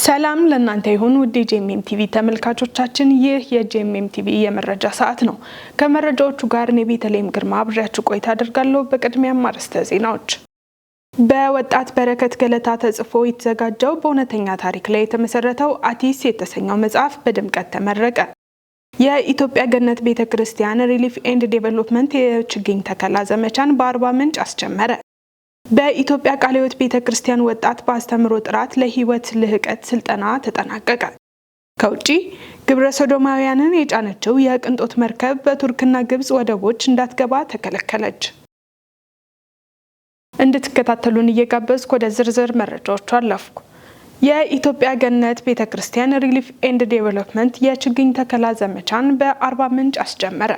ሰላም ለእናንተ ይሁን ውድ የጄኤምኤም ቲቪ ተመልካቾቻችን፣ ይህ የጄኤምኤም ቲቪ የመረጃ ሰዓት ነው። ከመረጃዎቹ ጋር እኔ ቤተልሔም ግርማ አብሬያችሁ ቆይታ አደርጋለሁ። በቅድሚያም አርዕስተ ዜናዎች። በወጣት በረከት ገለታ ተጽፎ የተዘጋጀው በእውነተኛ ታሪክ ላይ የተመሰረተው አቲስ የተሰኘው መጽሐፍ በድምቀት ተመረቀ። የኢትዮጵያ ገነት ቤተክርስቲያን ሪሊፍ ኤንድ ዴቨሎፕመንት የችግኝ ተከላ ዘመቻን በአርባ ምንጭ አስጀመረ። በኢትዮጵያ ቃለ ሕይወት ቤተክርስቲያን ወጣት በአስተምሮ ጥራት ለህይወት ልህቀት ስልጠና ተጠናቀቀ። ከውጪ ግብረ ሶዶማውያንን የጫነችው የቅንጦት መርከብ በቱርክና ግብጽ ወደቦች እንዳትገባ ተከለከለች። እንድትከታተሉን እየጋበዝኩ ወደ ዝርዝር መረጃዎቹ አለፍኩ። የኢትዮጵያ ገነት ቤተክርስቲያን ሪሊፍ ኤንድ ዴቨሎፕመንት የችግኝ ተከላ ዘመቻን በአርባ ምንጭ አስጀመረ።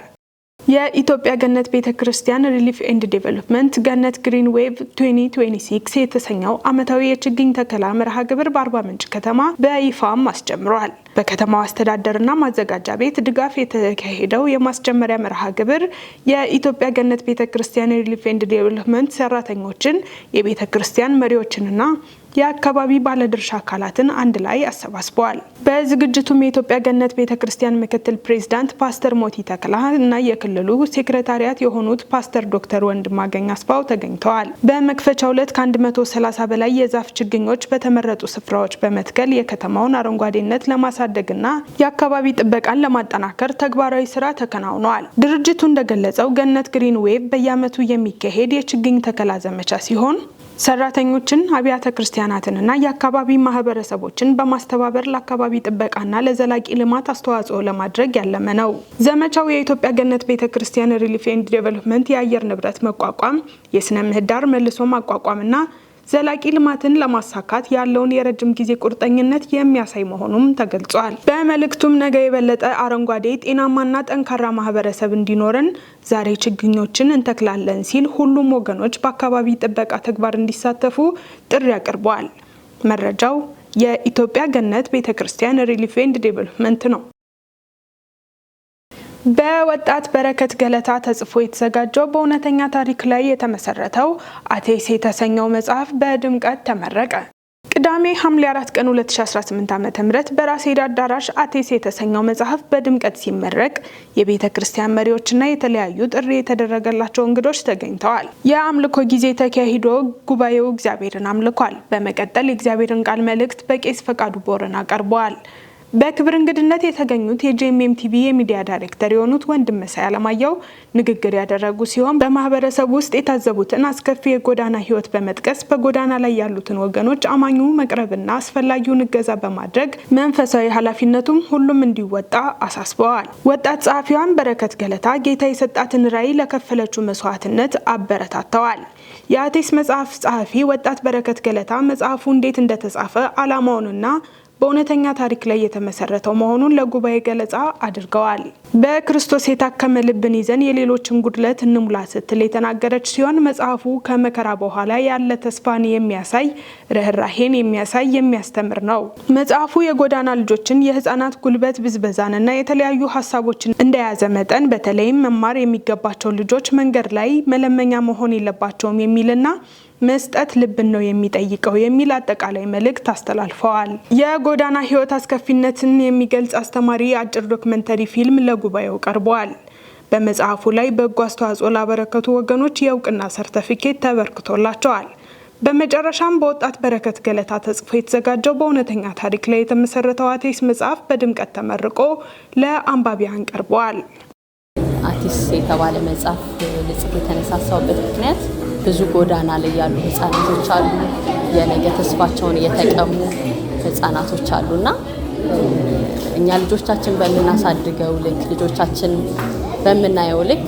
የኢትዮጵያ ገነት ቤተክርስቲያን ሪሊፍ ኤንድ ዴቨሎፕመንት ገነት ግሪን ዌቭ 2026 የተሰኘው ዓመታዊ የችግኝ ተከላ መርሃ ግብር በአርባ ምንጭ ከተማ በይፋም አስጀምሯል። በከተማው አስተዳደርና ማዘጋጃ ቤት ድጋፍ የተካሄደው የማስጀመሪያ መርሃ ግብር የኢትዮጵያ ገነት ቤተክርስቲያን ሪሊፍ ኤንድ ዴቨሎፕመንት ሰራተኞችን፣ የቤተክርስቲያን መሪዎችንና የአካባቢ ባለድርሻ አካላትን አንድ ላይ አሰባስበዋል። በዝግጅቱም የኢትዮጵያ ገነት ቤተክርስቲያን ምክትል ፕሬዝዳንት ፓስተር ሞቲ ተክላ እና የክልሉ ሴክሬታሪያት የሆኑት ፓስተር ዶክተር ወንድማገኝ አስፋው ተገኝተዋል። በመክፈቻው ዕለት ከ130 በላይ የዛፍ ችግኞች በተመረጡ ስፍራዎች በመትከል የከተማውን አረንጓዴነት ለማሳደግና የአካባቢ ጥበቃን ለማጠናከር ተግባራዊ ስራ ተከናውኗል። ድርጅቱ እንደገለጸው ገነት ግሪን ዌቭ በየዓመቱ የሚካሄድ የችግኝ ተከላ ዘመቻ ሲሆን ሰራተኞችን፣ አብያተ ክርስቲያናትንና የአካባቢ ማህበረሰቦችን በማስተባበር ለአካባቢ ጥበቃና ለዘላቂ ልማት አስተዋጽኦ ለማድረግ ያለመ ነው። ዘመቻው የኢትዮጵያ ገነት ቤተክርስቲያን ሪሊፍ ኤንድ ዴቨሎፕመንት የአየር ንብረት መቋቋም፣ የስነ ምህዳር መልሶ ማቋቋምና ዘላቂ ልማትን ለማሳካት ያለውን የረጅም ጊዜ ቁርጠኝነት የሚያሳይ መሆኑም ተገልጿል። በመልእክቱም ነገ የበለጠ አረንጓዴ ጤናማና ጠንካራ ማህበረሰብ እንዲኖረን ዛሬ ችግኞችን እንተክላለን ሲል ሁሉም ወገኖች በአካባቢ ጥበቃ ተግባር እንዲሳተፉ ጥሪ አቅርበዋል። መረጃው የኢትዮጵያ ገነት ቤተክርስቲያን ሪሊፍ ኤንድ ዴቨሎፕመንት ነው። በወጣት በረከት ገለታ ተጽፎ የተዘጋጀው በእውነተኛ ታሪክ ላይ የተመሰረተው አቲስ የተሰኘው መጽሐፍ በድምቀት ተመረቀ። ቅዳሜ ሐምሌ 4 ቀን 2018 ዓ.ም በራሴድ አዳራሽ አቲስ የተሰኘው መጽሐፍ በድምቀት ሲመረቅ የቤተክርስቲያን መሪዎችና የተለያዩ ጥሪ የተደረገላቸው እንግዶች ተገኝተዋል። የአምልኮ ጊዜ ተካሂዶ ጉባኤው እግዚአብሔርን አምልኳል። በመቀጠል የእግዚአብሔርን ቃል መልእክት በቄስ ፈቃዱ ቦረና ቀርበዋል። በክብር እንግድነት የተገኙት የጄኤምኤም ቲቪ የሚዲያ ዳይሬክተር የሆኑት ወንድም መሳይ አለማየሁ ንግግር ያደረጉ ሲሆን በማህበረሰቡ ውስጥ የታዘቡትን አስከፊ የጎዳና ህይወት በመጥቀስ በጎዳና ላይ ያሉትን ወገኖች አማኙ መቅረብና አስፈላጊውን እገዛ በማድረግ መንፈሳዊ ኃላፊነቱም ሁሉም እንዲወጣ አሳስበዋል። ወጣት ጸሐፊዋን በረከት ገለታ ጌታ የሰጣትን ራዕይ ለከፈለችው መስዋዕትነት አበረታተዋል። የአቲስ መጽሐፍ ጸሐፊ ወጣት በረከት ገለታ መጽሐፉ እንዴት እንደተጻፈ ዓላማውንና በእውነተኛ ታሪክ ላይ የተመሰረተው መሆኑን ለጉባኤ ገለጻ አድርገዋል። በክርስቶስ የታከመ ልብን ይዘን የሌሎችን ጉድለት እንሙላ ስትል የተናገረች ሲሆን መጽሐፉ ከመከራ በኋላ ያለ ተስፋን የሚያሳይ ርህራሄን የሚያሳይ የሚያስተምር ነው። መጽሐፉ የጎዳና ልጆችን የህፃናት ጉልበት ብዝበዛንና የተለያዩ ሀሳቦችን እንደያዘ መጠን በተለይም መማር የሚገባቸው ልጆች መንገድ ላይ መለመኛ መሆን የለባቸውም የሚልና መስጠት ልብን ነው የሚጠይቀው የሚል አጠቃላይ መልእክት አስተላልፈዋል። የጎዳና ህይወት አስከፊነትን የሚገልጽ አስተማሪ አጭር ዶክመንተሪ ፊልም ለጉባኤው ቀርቧል። በመጽሐፉ ላይ በጎ አስተዋጽኦ ላበረከቱ ወገኖች የእውቅና ሰርተፊኬት ተበርክቶላቸዋል። በመጨረሻም በወጣት በረከት ገለታ ተጽፎ የተዘጋጀው በእውነተኛ ታሪክ ላይ የተመሰረተው አቲስ መጽሐፍ በድምቀት ተመርቆ ለአንባቢያን ቀርቧል። አቲስ የተባለ መጽሐፍ ልጽፍ የተነሳሳውበት ምክንያት ብዙ ጎዳና ላይ ያሉ ህፃናቶች አሉ። የነገ ተስፋቸውን የተቀሙ ህፃናቶች አሉና እኛ ልጆቻችን በምናሳድገው ልክ ልጆቻችን በምናየው ልክ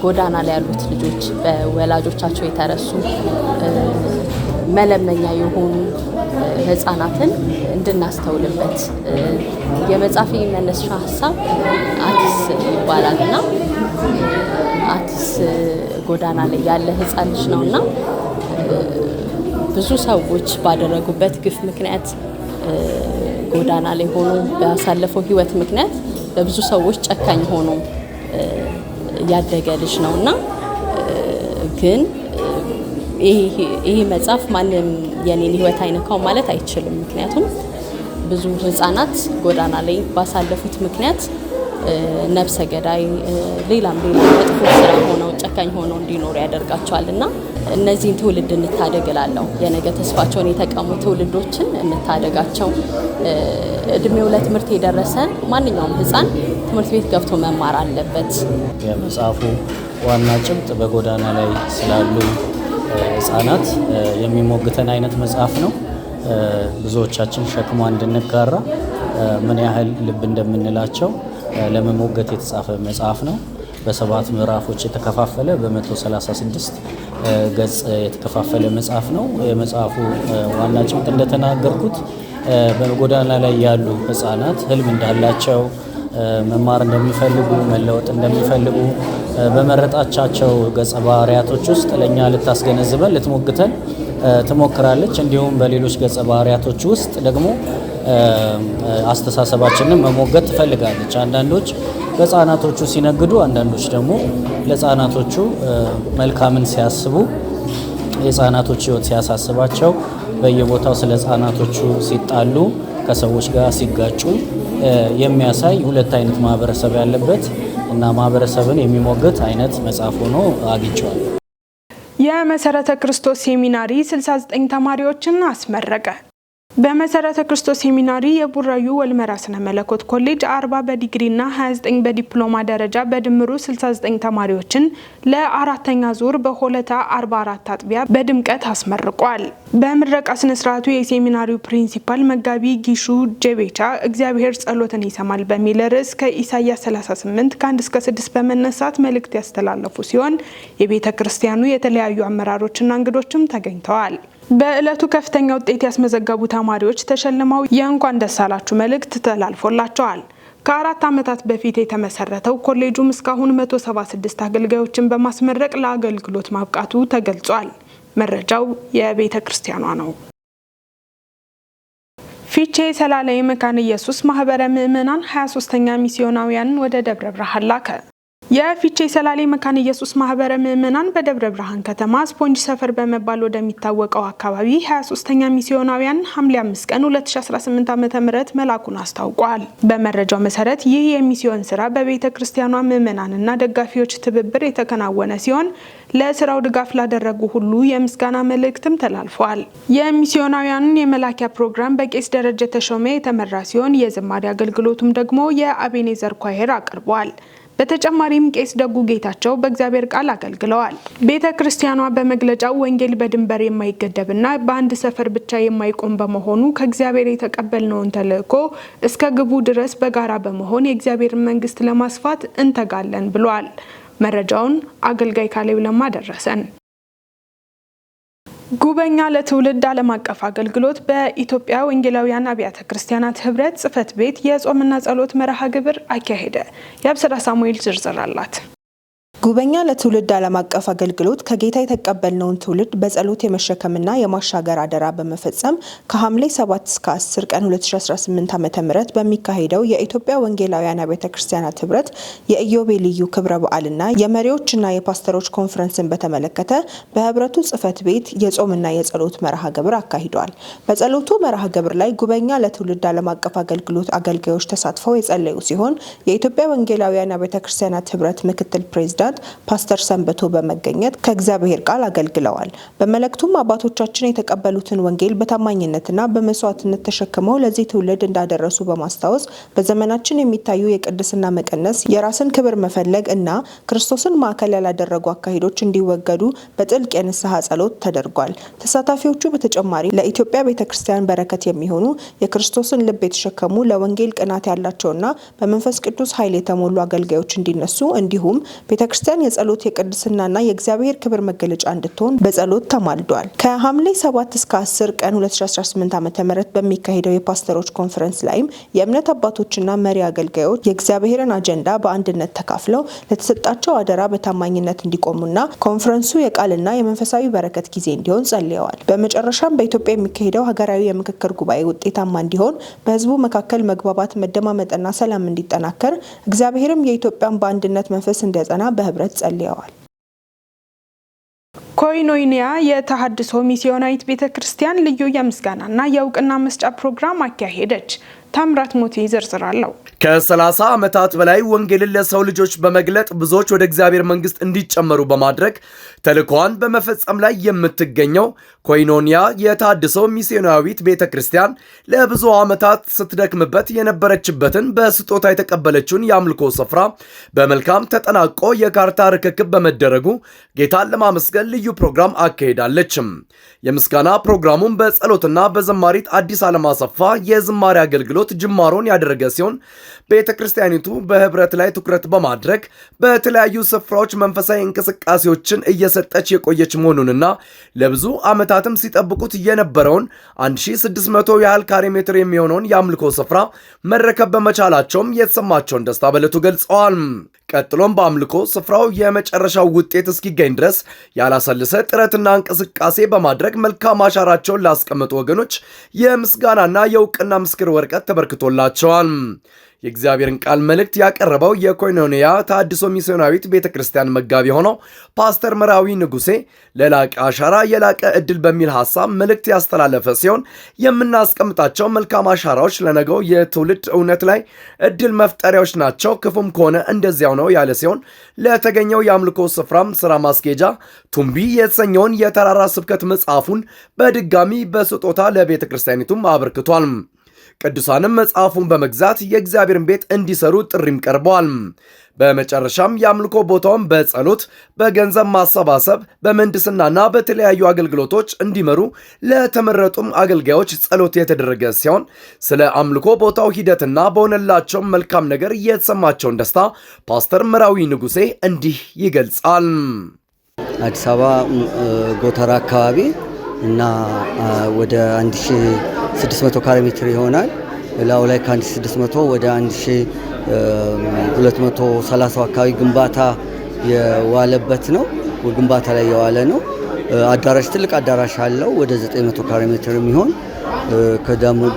ጎዳና ላይ ያሉት ልጆች በወላጆቻቸው የተረሱ መለመኛ የሆኑ ህፃናትን እንድናስተውልበት የመጽሐፌ መነሻ ሀሳብ አቲስ ይባላልና አቲስ ጎዳና ላይ ያለ ህፃን ልጅ ነውና ብዙ ሰዎች ባደረጉበት ግፍ ምክንያት ጎዳና ላይ ሆኖ ባሳለፈው ህይወት ምክንያት በብዙ ሰዎች ጨካኝ ሆኖ ያደገ ልጅ ነውና ግን ይሄ መጽሐፍ ማንም የኔን ህይወት አይነካው ማለት አይችልም። ምክንያቱም ብዙ ህፃናት ጎዳና ላይ ባሳለፉት ምክንያት ነፍሰ ገዳይ ሌላም መጥፎ ስራ ሆነው ጨካኝ ሆነው እንዲኖሩ ያደርጋቸዋልና እነዚህን ትውልድ እንታደግላለሁ። የነገ ተስፋቸውን የተቀሙ ትውልዶችን እንታደጋቸው። እድሜው ለትምህርት የደረሰ ማንኛውም ህፃን ትምህርት ቤት ገብቶ መማር አለበት። የመጽሐፉ ዋና ጭብጥ በጎዳና ላይ ስላሉ ህፃናት የሚሞግተን አይነት መጽሐፍ ነው። ብዙዎቻችን ሸክሟ እንድንጋራ ምን ያህል ልብ እንደምንላቸው ለመሞገት የተጻፈ መጽሐፍ ነው። በ7 ምዕራፎች የተከፋፈለ በ136 ገጽ የተከፋፈለ መጽሐፍ ነው። የመጽሐፉ ዋና ጭብጥ እንደተናገርኩት በጎዳና ላይ ያሉ ህፃናት ህልም እንዳላቸው፣ መማር እንደሚፈልጉ፣ መለወጥ እንደሚፈልጉ በመረጣቻቸው ገጸ ባህሪያቶች ውስጥ ለእኛ ልታስገነዝበን ልትሞግተን ትሞክራለች። እንዲሁም በሌሎች ገጸ ባህሪያቶች ውስጥ ደግሞ አስተሳሰባችንን መሞገት ትፈልጋለች። አንዳንዶች በህፃናቶቹ ሲነግዱ፣ አንዳንዶች ደግሞ ለህፃናቶቹ መልካምን ሲያስቡ፣ የህፃናቶች ህይወት ሲያሳስባቸው፣ በየቦታው ስለ ህፃናቶቹ ሲጣሉ፣ ከሰዎች ጋር ሲጋጩ የሚያሳይ ሁለት አይነት ማህበረሰብ ያለበት እና ማህበረሰብን የሚሞግት አይነት መጽሐፍ ሆኖ አግኝቼዋለሁ። የመሰረተ ክርስቶስ ሴሚናሪ 69 ተማሪዎችን አስመረቀ። በመሰረተ ክርስቶስ ሴሚናሪ የቡራዩ ወልመራ ስነ መለኮት ኮሌጅ 40 በዲግሪና 29 በዲፕሎማ ደረጃ በድምሩ 69 ተማሪዎችን ለአራተኛ ዙር በሆለታ 44 አጥቢያ በድምቀት አስመርቋል። በምረቃ ስነ ስርዓቱ የሴሚናሪው ፕሪንሲፓል መጋቢ ጊሹ ጀቤቻ እግዚአብሔር ጸሎትን ይሰማል በሚል ርዕስ ከኢሳይያስ 38 ከ1 እስከ 6 በመነሳት መልእክት ያስተላለፉ ሲሆን የቤተ ክርስቲያኑ የተለያዩ አመራሮችና እንግዶችም ተገኝተዋል። በዕለቱ ከፍተኛ ውጤት ያስመዘገቡ ተማሪዎች ተሸልመው የእንኳን ደስ አላችሁ መልእክት ተላልፎላቸዋል። ከ4 ዓመታት በፊት የተመሰረተው ኮሌጁም እስካሁን 176 አገልጋዮችን በማስመረቅ ለአገልግሎት ማብቃቱ ተገልጿል። መረጃው የቤተ ክርስቲያኗ ነው። ፊቼ ሰላሌ መካነ ኢየሱስ ማህበረ ምዕመናን 23ኛ ሚስዮናውያንን ወደ ደብረ ብርሃን ላከ። የፊቼ ሰላሌ መካነ ኢየሱስ ማህበረ ምዕመናን በደብረ ብርሃን ከተማ ስፖንጅ ሰፈር በመባል ወደሚታወቀው አካባቢ 23ኛ ሚስዮናውያን ሐምሌ 5 ቀን 2018 ዓ.ም መላኩን አስታውቋል። በመረጃው መሰረት ይህ የሚስዮን ስራ በቤተ ክርስቲያኗ ምዕመናንና ደጋፊዎች ትብብር የተከናወነ ሲሆን ለስራው ድጋፍ ላደረጉ ሁሉ የምስጋና መልእክትም ተላልፏል። የሚስዮናውያንን የመላኪያ ፕሮግራም በቄስ ደረጀ ተሾመ የተመራ ሲሆን የዝማሬ አገልግሎቱም ደግሞ የአቤኔዘር ኳየር አቅርቧል። በተጨማሪም ቄስ ደጉ ጌታቸው በእግዚአብሔር ቃል አገልግለዋል። ቤተ ክርስቲያኗ በመግለጫው ወንጌል በድንበር የማይገደብና በአንድ ሰፈር ብቻ የማይቆም በመሆኑ ከእግዚአብሔር የተቀበልነውን ተልእኮ እስከ ግቡ ድረስ በጋራ በመሆን የእግዚአብሔርን መንግስት ለማስፋት እንተጋለን ብሏል። መረጃውን አገልጋይ ካሌብ ለማ ደረሰን። ጉበኛ ለትውልድ ዓለም አቀፍ አገልግሎት በኢትዮጵያ ወንጌላውያን አብያተ ክርስቲያናት ህብረት ጽሕፈት ቤት የጾምና ጸሎት መርሃ ግብር አካሄደ። የአብስራ ሳሙኤል ዝርዝር አላት። ጉበኛ ለትውልድ ዓለም አቀፍ አገልግሎት ከጌታ የተቀበልነውን ትውልድ በጸሎት የመሸከምና የማሻገር አደራ በመፈጸም ከሐምሌ 7 እስከ 10 ቀን 2018 ዓ.ም በሚካሄደው የኢትዮጵያ ወንጌላውያን አብያተ ክርስቲያናት ህብረት የኢዮቤልዩ ክብረ በዓልና የመሪዎችና የፓስተሮች ኮንፈረንስን በተመለከተ በህብረቱ ጽሕፈት ቤት የጾምና የጸሎት መርሃ ግብር አካሂዷል። በጸሎቱ መርሃ ግብር ላይ ጉበኛ ለትውልድ ዓለም አቀፍ አገልግሎት አገልጋዮች ተሳትፈው የጸለዩ ሲሆን የኢትዮጵያ ወንጌላውያን አብያተ ክርስቲያናት ህብረት ምክትል ፕሬዝዳንት ፓስተር ሰንበቶ በመገኘት ከእግዚአብሔር ቃል አገልግለዋል። በመልእክቱም አባቶቻችን የተቀበሉትን ወንጌል በታማኝነትና በመስዋዕትነት ተሸክመው ለዚህ ትውልድ እንዳደረሱ በማስታወስ በዘመናችን የሚታዩ የቅድስና መቀነስ፣ የራስን ክብር መፈለግ እና ክርስቶስን ማዕከል ያላደረጉ አካሄዶች እንዲወገዱ በጥልቅ የንስሐ ጸሎት ተደርጓል። ተሳታፊዎቹ በተጨማሪ ለኢትዮጵያ ቤተክርስቲያን በረከት የሚሆኑ የክርስቶስን ልብ የተሸከሙ ለወንጌል ቅናት ያላቸውና በመንፈስ ቅዱስ ኃይል የተሞሉ አገልጋዮች እንዲነሱ እንዲሁም ቤተክርስቲያን የጸሎት የቅድስናና የእግዚአብሔር ክብር መገለጫ እንድትሆን በጸሎት ተማልዷል። ከሐምሌ 7 እስከ 10 ቀን 2018 ዓ.ም በሚካሄደው የፓስተሮች ኮንፈረንስ ላይም የእምነት አባቶችና መሪ አገልጋዮች የእግዚአብሔርን አጀንዳ በአንድነት ተካፍለው ለተሰጣቸው አደራ በታማኝነት እንዲቆሙና ኮንፈረንሱ የቃልና የመንፈሳዊ በረከት ጊዜ እንዲሆን ጸልየዋል። በመጨረሻም በኢትዮጵያ የሚካሄደው ሀገራዊ የምክክር ጉባኤ ውጤታማ እንዲሆን በህዝቡ መካከል መግባባት፣ መደማመጥና ሰላም እንዲጠናከር እግዚአብሔርም የኢትዮጵያን በአንድነት መንፈስ እንዲያጸና በህብረት ጸልየዋል። ኮይኖኒያ የተሐድሶ ሚስዮናዊት ቤተክርስቲያን ልዩ የምስጋናና የእውቅና መስጫ ፕሮግራም አካሄደች። ታምራት ሞቲ ዝርዝራለሁ። ከ30 ዓመታት በላይ ወንጌልን ለሰው ልጆች በመግለጥ ብዙዎች ወደ እግዚአብሔር መንግስት እንዲጨመሩ በማድረግ ተልእኮዋን በመፈጸም ላይ የምትገኘው ኮይኖኒያ የተሐድሶ ሚስዮናዊት ቤተክርስቲያን ለብዙ ዓመታት ስትደክምበት የነበረችበትን በስጦታ የተቀበለችውን የአምልኮ ስፍራ በመልካም ተጠናቆ የካርታ ርክክብ በመደረጉ ጌታን ለማመስገን ልዩ ፕሮግራም አካሄዳለችም። የምስጋና ፕሮግራሙን በጸሎትና በዘማሪት አዲስ ዓለም አሰፋ የዝማሬ አገልግሎት ጅማሮን ያደረገ ሲሆን ቤተክርስቲያኒቱ በህብረት ላይ ትኩረት በማድረግ በተለያዩ ስፍራዎች መንፈሳዊ እንቅስቃሴዎችን እየሰጠች የቆየች መሆኑንና ለብዙ ዓመታትም ሲጠብቁት የነበረውን 1600 ያህል ካሬ ሜትር የሚሆነውን የአምልኮ ስፍራ መረከብ በመቻላቸውም የተሰማቸውን ደስታ በዕለቱ ገልጸዋል። ቀጥሎም በአምልኮ ስፍራው የመጨረሻው ውጤት እስኪገኝ ድረስ ያላሰለሰ ጥረትና እንቅስቃሴ በማድረግ መልካም አሻራቸውን ላስቀመጡ ወገኖች የምስጋናና የእውቅና ምስክር ወረቀት ተበርክቶላቸዋል። የእግዚአብሔርን ቃል መልእክት ያቀረበው የኮይኖኒያ ተሐድሶ ሚስዮናዊት ቤተክርስቲያን መጋቢ ሆነው ፓስተር መራዊ ንጉሴ ለላቀ አሻራ የላቀ ዕድል በሚል ሐሳብ መልእክት ያስተላለፈ ሲሆን የምናስቀምጣቸው መልካም አሻራዎች ለነገው የትውልድ እውነት ላይ ዕድል መፍጠሪያዎች ናቸው፣ ክፉም ከሆነ እንደዚያው ነው ያለ ሲሆን ለተገኘው የአምልኮ ስፍራም ስራ ማስኬጃ ቱምቢ የተሰኘውን የተራራ ስብከት መጽሐፉን በድጋሚ በስጦታ ለቤተክርስቲያኒቱም አበርክቷል። ቅዱሳንም መጽሐፉን በመግዛት የእግዚአብሔርን ቤት እንዲሰሩ ጥሪም ቀርበዋል። በመጨረሻም የአምልኮ ቦታውን በጸሎት በገንዘብ ማሰባሰብ በምህንድስናና በተለያዩ አገልግሎቶች እንዲመሩ ለተመረጡም አገልጋዮች ጸሎት የተደረገ ሲሆን ስለ አምልኮ ቦታው ሂደትና በሆነላቸው መልካም ነገር የተሰማቸውን ደስታ ፓስተር መራዊ ንጉሴ እንዲህ ይገልጻል። አዲስ አበባ ጎተራ አካባቢ እና ወደ 1600 ካሬ ሜትር ይሆናል። ላው ላይ ከ1600 ወደ 1230 አካባቢ ግንባታ የዋለበት ነው። ግንባታ ላይ የዋለ ነው። አዳራሽ ትልቅ አዳራሽ አለው። ወደ 900 ካሬ ሜትር የሚሆን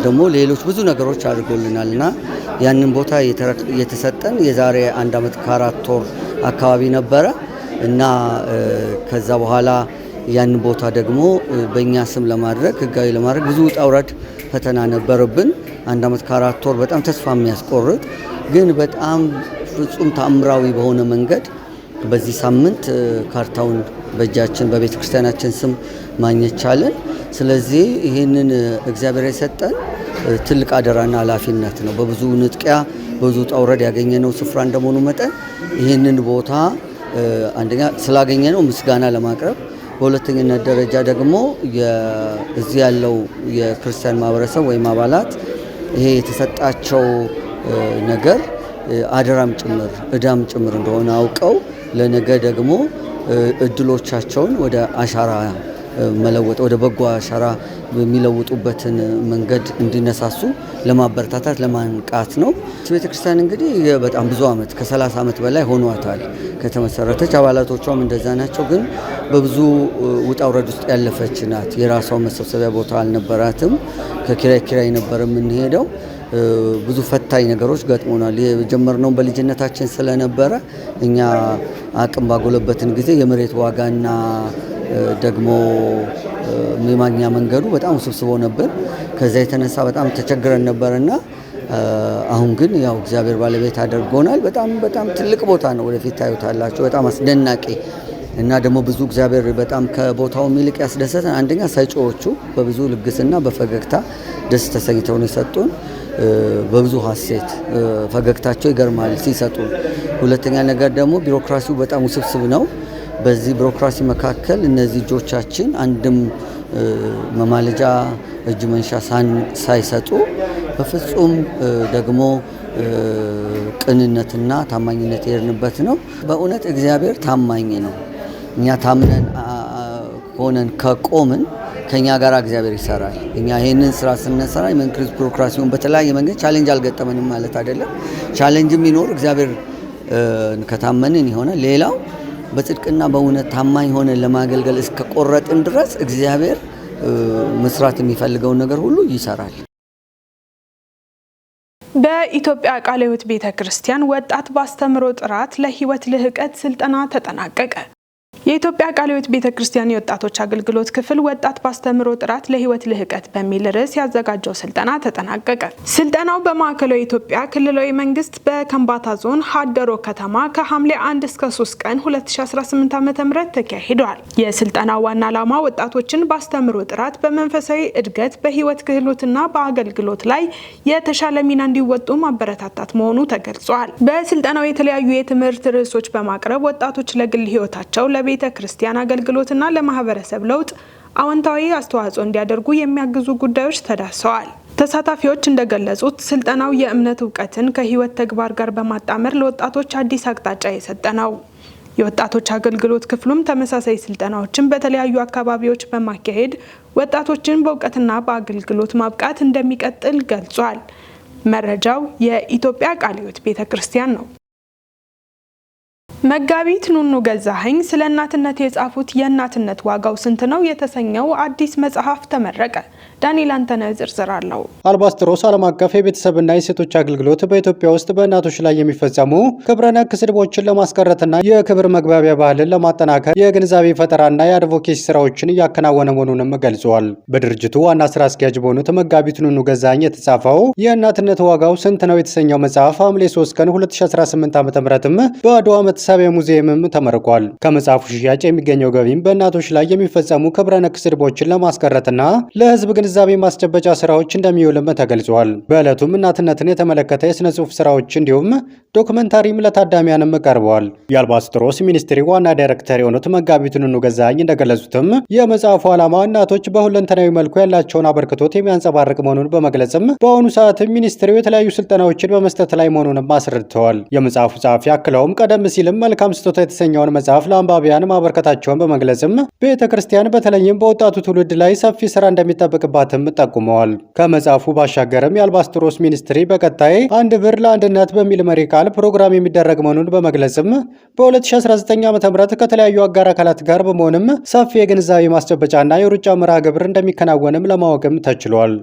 ደግሞ ሌሎች ብዙ ነገሮች አድርጎልናል እና ያንን ቦታ የተሰጠን የዛሬ 1 ዓመት ከ4 ወር አካባቢ ነበረ እና ከዛ በኋላ ያን ቦታ ደግሞ በእኛ ስም ለማድረግ ህጋዊ ለማድረግ ብዙ ውጣ ውረድ ፈተና ነበረብን። 1 ዓመት ከ4 ወር በጣም ተስፋ የሚያስቆርጥ ግን በጣም ፍጹም ተአምራዊ በሆነ መንገድ በዚህ ሳምንት ካርታውን በእጃችን በቤተ ክርስቲያናችን ስም ማግኘት ቻለን። ስለዚህ ይህንን እግዚአብሔር የሰጠን ትልቅ አደራና ኃላፊነት ነው። በብዙ ንጥቂያ በብዙ ውጣ ውረድ ያገኘነው ስፍራ እንደመሆኑ መጠን ይህንን ቦታ አንደኛ ስላገኘነው ምስጋና ለማቅረብ፣ በሁለተኛነት ደረጃ ደግሞ እዚህ ያለው የክርስቲያን ማህበረሰብ ወይም አባላት ይሄ የተሰጣቸው ነገር አደራም ጭምር እዳም ጭምር እንደሆነ አውቀው ለነገ ደግሞ እድሎቻቸውን ወደ አሻራ መለወጥ ወደ በጎ አሻራ የሚለውጡበትን መንገድ እንዲነሳሱ ለማበረታታት ለማንቃት ነው። ቤተክርስቲያን እንግዲህ በጣም ብዙ ዓመት ከ30 ዓመት በላይ ሆኗታል ከተመሰረተች። አባላቶቿም እንደዛ ናቸው። ግን በብዙ ውጣ ውረድ ውስጥ ያለፈች ናት። የራሷ መሰብሰቢያ ቦታ አልነበራትም። ከኪራይ ነበር የምንሄደው። ብዙ ፈታኝ ነገሮች ገጥሞናል። የጀመርነው በልጅነታችን ስለነበረ እኛ አቅም ባጎለበትን ጊዜ የመሬት ዋጋና ደግሞ የማግኛ መንገዱ በጣም ውስብስብ ነበር። ከዛ የተነሳ በጣም ተቸግረን ነበርና አሁን ግን ያው እግዚአብሔር ባለቤት አድርጎናል። በጣም ትልቅ ቦታ ነው። ወደፊት ታዩታላችሁ። በጣም አስደናቂ እና ደግሞ ብዙ እግዚአብሔር በጣም ከቦታው የሚልቅ ያስደሰተን አንደኛ ሰጪዎቹ በብዙ ልግስና በፈገግታ ደስ ተሰኝተው ነው የሰጡን። በብዙ ሐሴት ፈገግታቸው ይገርማል ሲሰጡ። ሁለተኛ ነገር ደግሞ ቢሮክራሲው በጣም ውስብስብ ነው። በዚህ ቢሮክራሲ መካከል እነዚህ እጆቻችን አንድም መማለጃ እጅ መንሻ ሳይሰጡ በፍጹም ደግሞ ቅንነትና ታማኝነት የሄድንበት ነው። በእውነት እግዚአብሔር ታማኝ ነው። እኛ ታምነን ሆነን ከቆምን ከኛ ጋር እግዚአብሔር ይሰራል። እኛ ይሄንን ስራ ስንሰራ የመንግስት ቢሮክራሲውን በተለያየ መንገድ ቻሌንጅ አልገጠመንም ማለት አይደለም። ቻሌንጅም ቢኖር እግዚአብሔር ከታመንን ይሆናል። ሌላው በጽድቅና በእውነት ታማኝ ሆነን ለማገልገል እስከ ቆረጥን ድረስ እግዚአብሔር መስራት የሚፈልገውን ነገር ሁሉ ይሰራል። በኢትዮጵያ ቃለ ሕይወት ቤተክርስቲያን ወጣት ባስተምሮ ጥራት ለህይወት ልህቀት ስልጠና ተጠናቀቀ። የኢትዮጵያ ቃለ ሕይወት ቤተክርስቲያን የወጣቶች አገልግሎት ክፍል ወጣት ባስተምሮ ጥራት ለህይወት ልህቀት በሚል ርዕስ ያዘጋጀው ስልጠና ተጠናቀቀ። ስልጠናው በማዕከላዊ ኢትዮጵያ ክልላዊ መንግስት በከምባታ ዞን ሀደሮ ከተማ ከሐምሌ 1 እስከ 3 ቀን 2018 ዓ.ም ተካሂዷል። የስልጠናው ዋና ዓላማ ወጣቶችን ባስተምሮ ጥራት በመንፈሳዊ እድገት፣ በህይወት ክህሎትና በአገልግሎት ላይ የተሻለ ሚና እንዲወጡ ማበረታታት መሆኑ ተገልጿል። በስልጠናው የተለያዩ የትምህርት ርዕሶች በማቅረብ ወጣቶች ለግል ህይወታቸው ለቤተ ክርስቲያን አገልግሎትና ለማህበረሰብ ለውጥ አዎንታዊ አስተዋጽኦ እንዲያደርጉ የሚያግዙ ጉዳዮች ተዳሰዋል። ተሳታፊዎች እንደገለጹት ስልጠናው የእምነት እውቀትን ከህይወት ተግባር ጋር በማጣመር ለወጣቶች አዲስ አቅጣጫ የሰጠ ነው። የወጣቶች አገልግሎት ክፍሉም ተመሳሳይ ስልጠናዎችን በተለያዩ አካባቢዎች በማካሄድ ወጣቶችን በእውቀትና በአገልግሎት ማብቃት እንደሚቀጥል ገልጿል። መረጃው የኢትዮጵያ ቃለ ሕይወት ቤተክርስቲያን ነው። መጋቢት ኑኑ ገዛኸኝ ስለ እናትነት የጻፉት የእናትነት ዋጋው ስንት ነው የተሰኘው አዲስ መጽሐፍ ተመረቀ። ዳንኤል አንተነህ ዝርዝር አለው። አልባስጥሮስ ዓለም አቀፍ የቤተሰብና የሴቶች አገልግሎት በኢትዮጵያ ውስጥ በእናቶች ላይ የሚፈጸሙ ክብረ ነክ ስድቦችን ለማስቀረትና የክብር መግባቢያ ባህልን ለማጠናከር የግንዛቤ ፈጠራና የአድቮኬሲ ስራዎችን እያከናወነ መሆኑንም ገልጿል። በድርጅቱ ዋና ስራ አስኪያጅ በሆኑት መጋቢት ኑኑ ገዛኸኝ የተጻፈው የእናትነት ዋጋው ስንት ነው የተሰኘው መጽሐፍ ሐምሌ 3 ቀን 2018 ዓ.ም በአድዋ መታሰቢያ ሙዚየምም ተመርቋል። ከመጽሐፉ ሽያጭ የሚገኘው ገቢም በእናቶች ላይ የሚፈጸሙ ክብረ ነክ ስድቦችን ለማስቀረትና ለህዝብ ግንዛቤ ማስጨበጫ ስራዎች እንደሚውልም ተገልጿል። በዕለቱም እናትነትን የተመለከተ የስነ ጽሁፍ ስራዎች እንዲሁም ዶክመንታሪም ለታዳሚያንም ቀርበዋል። የአልባስጥሮስ ሚኒስትሪ ዋና ዳይሬክተር የሆኑት መጋቢት ኑኑ ገዛኸኝ እንደገለጹትም የመጽሐፉ ዓላማ እናቶች በሁለንተናዊ መልኩ ያላቸውን አበርክቶት የሚያንጸባርቅ መሆኑን በመግለጽም በአሁኑ ሰዓትም ሚኒስትሪው የተለያዩ ስልጠናዎችን በመስጠት ላይ መሆኑንም አስረድተዋል። የመጽሐፉ ጸሐፊ አክለውም ቀደም ሲልም መልካም ስጦታ የተሰኘውን መጽሐፍ ለአንባቢያን ማበርከታቸውን በመግለጽም ቤተ ክርስቲያን በተለይም በወጣቱ ትውልድ ላይ ሰፊ ስራ እንደሚጠበቅባትም ጠቁመዋል። ከመጽሐፉ ባሻገርም የአልባስጥሮስ ሚኒስትሪ በቀጣይ አንድ ብር ለአንድነት በሚል መሪ ቃል ፕሮግራም የሚደረግ መሆኑን በመግለጽም በ2019 ዓ.ም ከተለያዩ አጋር አካላት ጋር በመሆንም ሰፊ የግንዛቤ ማስጨበጫና የሩጫ መርሃ ግብር እንደሚከናወንም ለማወቅም ተችሏል።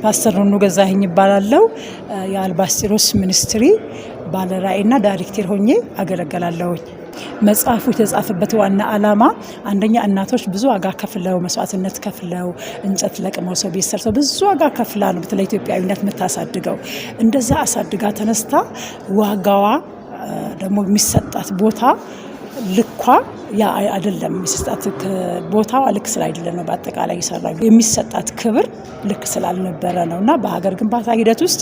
ፓስተር ኑኑ ገዛኸኝ ይባላለው። የአልባስጥሮስ ሚኒስትሪ ባለራዕይና ዳይሬክተር ሆኜ አገለግላለሁ። መጽሐፉ የተጻፈበት ዋና ዓላማ አንደኛ እናቶች ብዙ ዋጋ ከፍለው መስዋዕትነት ከፍለው እንጨት ለቅመው ሰው ቤት ሰርተው ብዙ ዋጋ ከፍላ ነው በተለይ ኢትዮጵያዊነት የምታሳድገው። እንደዛ አሳድጋ ተነስታ ዋጋዋ ደግሞ የሚሰጣት ቦታ ልኳ ያ አይደለም። የሚሰጣት ቦታው ልክ ስላይደለ ነው። በአጠቃላይ ይሰራል የሚሰጣት ክብር ልክ ስላልነበረ ነውና በሀገር ግንባታ ሂደት ውስጥ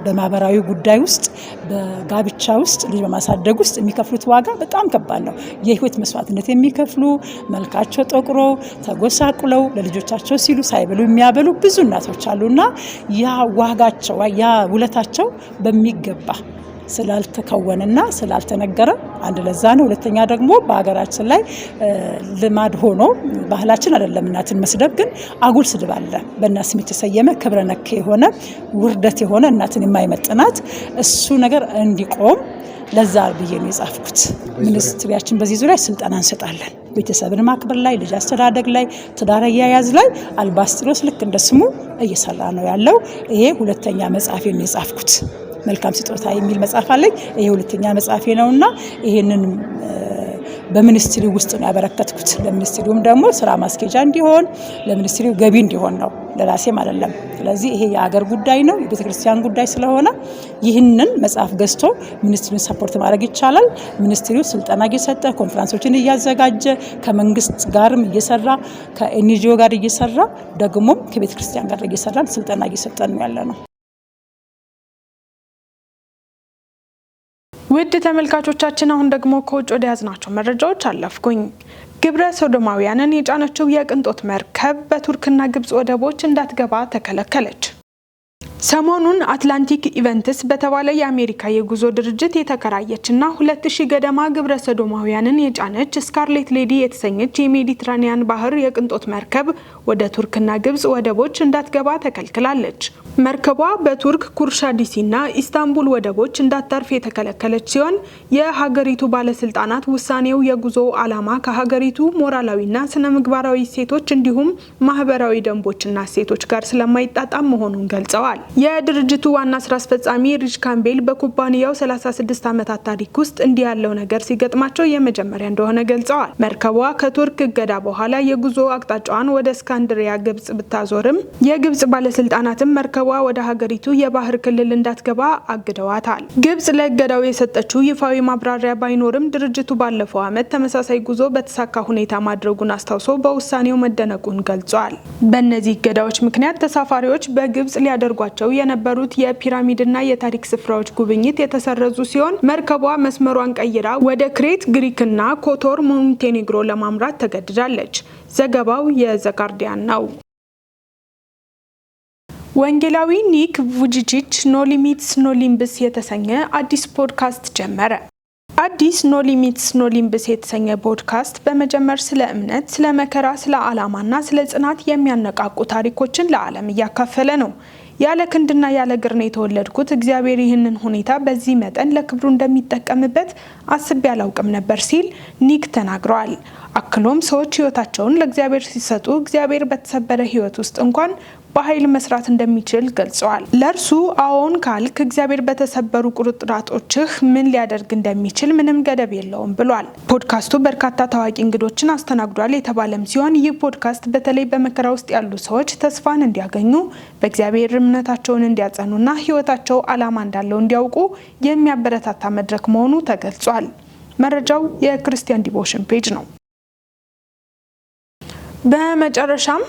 በማህበራዊ ጉዳይ ውስጥ በጋብቻ ውስጥ ልጅ በማሳደግ ውስጥ የሚከፍሉት ዋጋ በጣም ከባድ ነው። የህይወት መስዋዕትነት የሚከፍሉ መልካቸው ጠቁሮ ተጎሳቁለው ለልጆቻቸው ሲሉ ሳይበሉ የሚያበሉ ብዙ እናቶች አሉና ያ ዋጋቸው ያ ውለታቸው በሚገባ ስላልተከወነና ስላልተነገረ አንድ ለዛ ነው። ሁለተኛ ደግሞ በሀገራችን ላይ ልማድ ሆኖ ባህላችን አይደለም እናትን መስደብ፣ ግን አጉል ስድብ አለ። በእናት ስም የተሰየመ ክብረ ነክ የሆነ ውርደት የሆነ እናትን የማይመጥናት እሱ ነገር እንዲቆም ለዛ ብዬ ነው የጻፍኩት። ሚኒስትሪያችን በዚህ ዙሪያ ስልጠና እንሰጣለን። ቤተሰብን ማክበር ላይ፣ ልጅ አስተዳደግ ላይ፣ ትዳር አያያዝ ላይ አልባስጥሮስ ልክ እንደ ስሙ እየሰራ ነው ያለው። ይሄ ሁለተኛ መጽሐፌ ነው የጻፍኩት። መልካም ስጦታ የሚል መጽሐፍ አለኝ። ይሄ ሁለተኛ መጽሐፌ ነውና ይሄንን በሚኒስትሪው ውስጥ ነው ያበረከትኩት። ለሚኒስትሪውም ደግሞ ስራ ማስኬጃ እንዲሆን ለሚኒስትሪው ገቢ እንዲሆን ነው፣ ለራሴም አይደለም። ስለዚህ ይሄ የሀገር ጉዳይ ነው፣ የቤተክርስቲያን ጉዳይ ስለሆነ ይህንን መጽሐፍ ገዝቶ ሚኒስትሪውን ሰፖርት ማድረግ ይቻላል። ሚኒስትሪው ስልጠና እየሰጠ ኮንፈረንሶችን እያዘጋጀ ከመንግስት ጋርም እየሰራ ከኤንጂኦ ጋር እየሰራ ደግሞ ከቤተክርስቲያን ጋር እየሰራን ስልጠና እየሰጠን ነው ያለ ነው። ውድ ተመልካቾቻችን አሁን ደግሞ ከውጭ ወደ ያዝናቸው መረጃዎች አለፍኩኝ። ግብረ ሶዶማውያንን የጫነችው የቅንጦት መርከብ በቱርክና ግብጽ ወደቦች እንዳትገባ ተከለከለች። ሰሞኑን አትላንቲክ ኢቨንትስ በተባለ የአሜሪካ የጉዞ ድርጅት የተከራየችና 2000 ገደማ ግብረ ሰዶማውያንን የጫነች ስካርሌት ሌዲ የተሰኘች የሜዲትራኒያን ባህር የቅንጦት መርከብ ወደ ቱርክና ግብጽ ወደቦች እንዳትገባ ተከልክላለች። መርከቧ በቱርክ ኩርሻዲሲና ኢስታንቡል ወደቦች እንዳታርፍ የተከለከለች ሲሆን የሀገሪቱ ባለስልጣናት ውሳኔው የጉዞ ዓላማ ከሀገሪቱ ሞራላዊና ስነ ምግባራዊ እሴቶች እንዲሁም ማህበራዊ ደንቦችና እሴቶች ጋር ስለማይጣጣም መሆኑን ገልጸዋል። የድርጅቱ ዋና ስራ አስፈጻሚ ሪች ካምቤል በኩባንያው 36 ዓመታት ታሪክ ውስጥ እንዲህ ያለው ነገር ሲገጥማቸው የመጀመሪያ እንደሆነ ገልጸዋል። መርከቧ ከቱርክ እገዳ በኋላ የጉዞ አቅጣጫዋን ወደ እስካንድሪያ ግብጽ ብታዞርም የግብጽ ባለስልጣናትም መርከቧ ወደ ሀገሪቱ የባህር ክልል እንዳትገባ አግደዋታል። ግብጽ ለእገዳው የሰጠችው ይፋዊ ማብራሪያ ባይኖርም ድርጅቱ ባለፈው ዓመት ተመሳሳይ ጉዞ በተሳካ ሁኔታ ማድረጉን አስታውሶ በውሳኔው መደነቁን ገልጿል። በእነዚህ እገዳዎች ምክንያት ተሳፋሪዎች በግብጽ ሊያደርጓቸው የነበሩት የፒራሚድና የታሪክ ስፍራዎች ጉብኝት የተሰረዙ ሲሆን መርከቧ መስመሯን ቀይራ ወደ ክሬት፣ ግሪክና ኮቶር ሞንቴኔግሮ ለማምራት ተገድዳለች። ዘገባው የዘጋርዲያን ነው። ወንጌላዊ ኒክ ቡጂቺች ኖ ሊሚትስ ኖ ሊምብስ የተሰኘ አዲስ ፖድካስት ጀመረ። አዲስ ኖ ሊሚትስ ኖ ሊምብስ የተሰኘ ፖድካስት በመጀመር ስለ እምነት፣ ስለ መከራ፣ ስለ ዓላማና ስለ ጽናት የሚያነቃቁ ታሪኮችን ለዓለም እያካፈለ ነው። ያለ ክንድና ያለ እግር ነው የተወለድኩት። እግዚአብሔር ይህንን ሁኔታ በዚህ መጠን ለክብሩ እንደሚጠቀምበት አስቤ አላውቅም ነበር ሲል ኒክ ተናግረዋል። አክሎም ሰዎች ህይወታቸውን ለእግዚአብሔር ሲሰጡ እግዚአብሔር በተሰበረ ህይወት ውስጥ እንኳን በኃይል መስራት እንደሚችል ገልጸዋል። ለእርሱ አዎን ካልክ እግዚአብሔር በተሰበሩ ቁርጥራጮችህ ምን ሊያደርግ እንደሚችል ምንም ገደብ የለውም ብሏል። ፖድካስቱ በርካታ ታዋቂ እንግዶችን አስተናግዷል የተባለም ሲሆን ይህ ፖድካስት በተለይ በመከራ ውስጥ ያሉ ሰዎች ተስፋን እንዲያገኙ፣ በእግዚአብሔር እምነታቸውን እንዲያጸኑና ህይወታቸው ዓላማ እንዳለው እንዲያውቁ የሚያበረታታ መድረክ መሆኑ ተገልጿል። መረጃው የክርስቲያን ዲቮሽን ፔጅ ነው። በመጨረሻም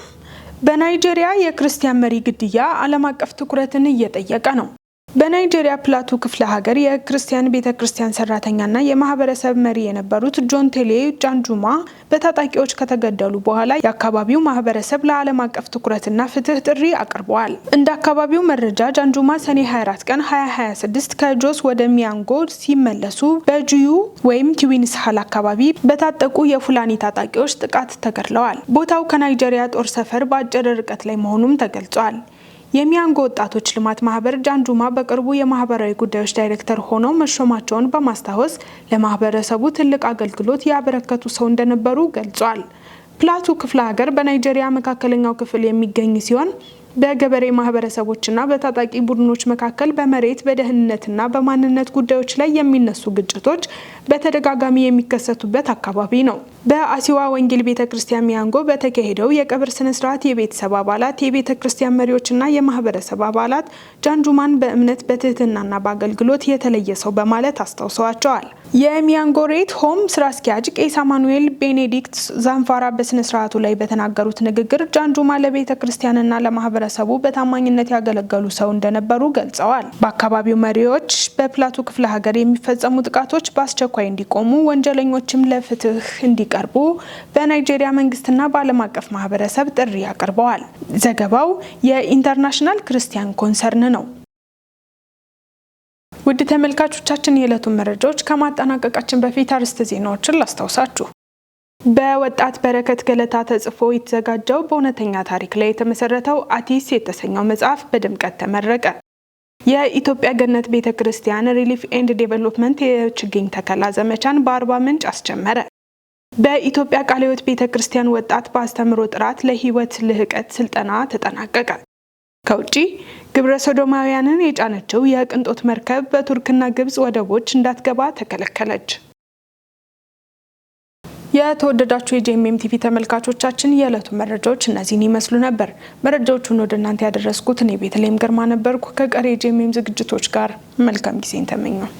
በናይጄሪያ የክርስቲያን መሪ ግድያ ዓለም አቀፍ ትኩረትን እየጠየቀ ነው። በናይጄሪያ ፕላቱ ክፍለ ሀገር የክርስቲያን ቤተክርስቲያን ሰራተኛና የማህበረሰብ መሪ የነበሩት ጆን ቴሌ ጃንጁማ በታጣቂዎች ከተገደሉ በኋላ የአካባቢው ማህበረሰብ ለዓለም አቀፍ ትኩረትና ፍትህ ጥሪ አቅርበዋል። እንደ አካባቢው መረጃ ጃንጁማ ሰኔ 24 ቀን 2026 ከጆስ ወደ ሚያንጎ ሲመለሱ በጁዩ ወይም ኪዊንስሃል አካባቢ በታጠቁ የፉላኒ ታጣቂዎች ጥቃት ተገድለዋል። ቦታው ከናይጄሪያ ጦር ሰፈር በአጭር ርቀት ላይ መሆኑም ተገልጿል። የሚያንጎ ወጣቶች ልማት ማህበር ጃንጁማ በቅርቡ የማህበራዊ ጉዳዮች ዳይሬክተር ሆነው መሾማቸውን በማስታወስ ለማህበረሰቡ ትልቅ አገልግሎት ያበረከቱ ሰው እንደነበሩ ገልጿል። ፕላቱ ክፍለ ሀገር በናይጄሪያ መካከለኛው ክፍል የሚገኝ ሲሆን በገበሬ ማህበረሰቦችና በታጣቂ ቡድኖች መካከል በመሬት በደህንነትና በማንነት ጉዳዮች ላይ የሚነሱ ግጭቶች በተደጋጋሚ የሚከሰቱበት አካባቢ ነው። በአሲዋ ወንጌል ቤተክርስቲያን ሚያንጎ በተካሄደው የቀብር ስነ ስርዓት የቤተሰብ አባላት፣ የቤተክርስቲያን መሪዎችና የማህበረሰብ አባላት ጃንጁማን በእምነት በትህትናና በአገልግሎት የተለየ ሰው በማለት አስታውሰዋቸዋል። የሚያንጎ ሬት ሆም ስራ አስኪያጅ ቄስ አማኑኤል ቤኔዲክት ዛንፋራ በስነ ስርዓቱ ላይ በተናገሩት ንግግር ጃንጁማ ለቤተክርስቲያንና ለማህበረሰቡ በታማኝነት ያገለገሉ ሰው እንደነበሩ ገልጸዋል። በአካባቢው መሪዎች በፕላቱ ክፍለ ሀገር የሚፈጸሙ ጥቃቶች በአስቸኳይ እንዲቆሙ፣ ወንጀለኞችም ለፍትህ እንዲቀርቡ በናይጄሪያ መንግስትና በዓለም አቀፍ ማህበረሰብ ጥሪ አቅርበዋል። ዘገባው የኢንተርናሽናል ክርስቲያን ኮንሰርን ነው። ውድ ተመልካቾቻችን የዕለቱን መረጃዎች ከማጠናቀቃችን በፊት አርዕስተ ዜናዎችን ላስታውሳችሁ። በወጣት በረከት ገለታ ተጽፎ የተዘጋጀው በእውነተኛ ታሪክ ላይ የተመሰረተው አቲስ የተሰኘው መጽሐፍ በድምቀት ተመረቀ። የኢትዮጵያ ገነት ቤተክርስቲያን ሪሊፍ ኤንድ ዴቨሎፕመንት የችግኝ ተከላ ዘመቻን በአርባ ምንጭ አስጀመረ። በኢትዮጵያ ቃለ ሕይወት ቤተክርስቲያን ወጣት በአስተምህሮ ጥራት ለህይወት ልህቀት ስልጠና ተጠናቀቀ። ከውጪ ግብረ ሶዶማውያንን የጫነችው የቅንጦት መርከብ በቱርክና ግብጽ ወደቦች እንዳትገባ ተከለከለች። የተወደዳችሁ የጄኤምኤም ቲቪ ተመልካቾቻችን የዕለቱ መረጃዎች እነዚህን ይመስሉ ነበር። መረጃዎቹን ወደ እናንተ ያደረስኩት እኔ ቤተልሔም ግርማ ነበርኩ። ከቀሪ የጄኤምኤም ዝግጅቶች ጋር መልካም ጊዜን ተመኘው።